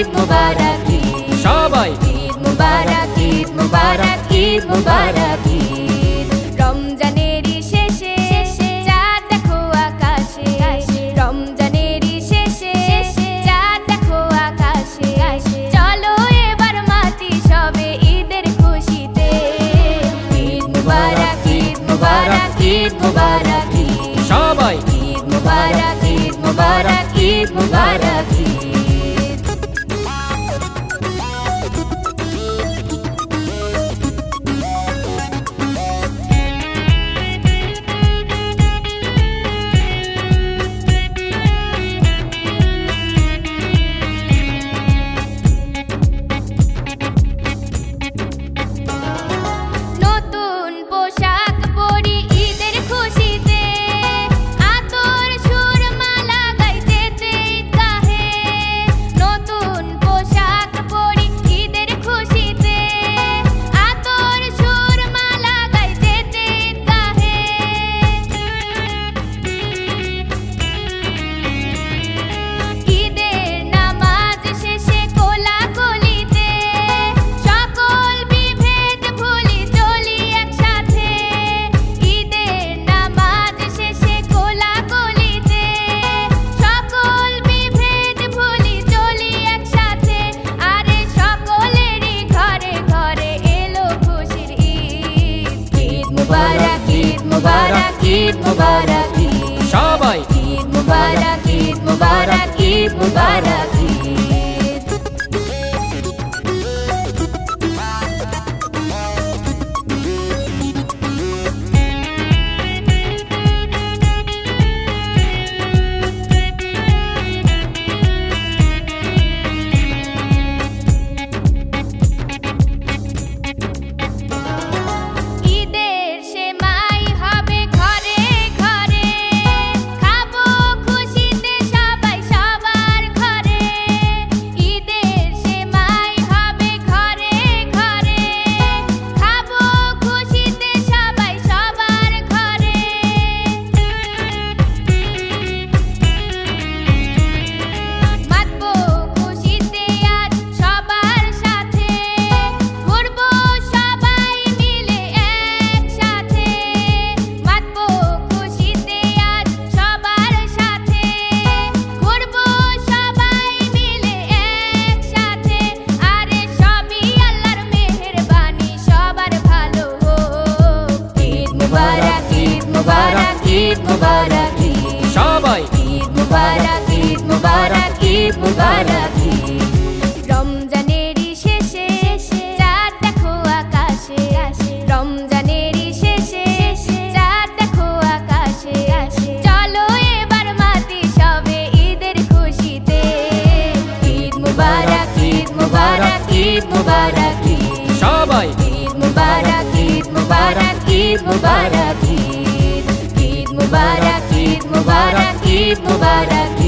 ঈদ মুবারক সবাই ঈদ মুবারক ঈদ মুবারক ঈদ মুবারক রমজানেরই শেষে চাঁদ দেখো আকাশে রমজানেরই শেষে চাঁদ দেখো আকাশে চলো এবার মাতি সবে ঈদের খুশিতে ঈদ মুবারক ঈদ মুবারক ঈদ মুবারক সবাই ঈদ মুবারক ঈদ মুবারক ঈদ মুবারক নতুন পোশাক পরি ঈদের খুশিতে আতর সুরমা লাগাই যেতে ঈদগাহে নতুন পোশাক পরি ঈদের খুশিতে আতর সুরমা লাগাই যেতে ঈদগাহে ঈদের নামাজ শেষে কোলাকুলিতে সকল বিভেদ ভুলি চলি একসাথে ঈদের নামাজ শেষে কোলাকুলিতে সকল বিভেদ ভুলি চলি একসাথে আরে সকলেরই ঘরে ঘরে এলো খুশির ঈদ ঈদ মুবারক ঈদ মুবারক ঈদ মুবারক সবাই ঈদ মুবারক ঈদ মুবারক ঈদ মুবারক ঈদের সেমাই হবে ঘরে ঘরে খাবো খুশিতে সবাই সবার ঘরে ঈদের সেমাই হবে ঘরে ঘরে খাবো খুশিতে সবাই সবার ঘরে মাতবো খুশিতে আজ সবার সাথে ঘুরবো সবাই মিলে একসাথে মাতবো খুশিতে আজ সবার সাথে ঘুরবো সবাই মিলে একসাথে আরে সবই আল্লাহর মেহেরবানি সবার ভালো হোক ঈদ মুবারক ঈদ মুবারক ঈদ মুবারক সবাই ঈদ মুবারক ঈদ মুবারক ঈদ মুবারক রমজানেরই শেষে চাঁদ দেখো আকাশে রমজানেরই শেষে চাঁদ দেখো আকাশে চলো এবার মাতি সবে ঈদের খুশিতে ঈদ মুবারক ঈদ মুবারক ঈদ মুবারক সবাই ঈদ মুবারক ঈদ মুবারক ঈদ মুবারক ঈদ মুবারক ঈদ মুবারক ঈদ মুবারক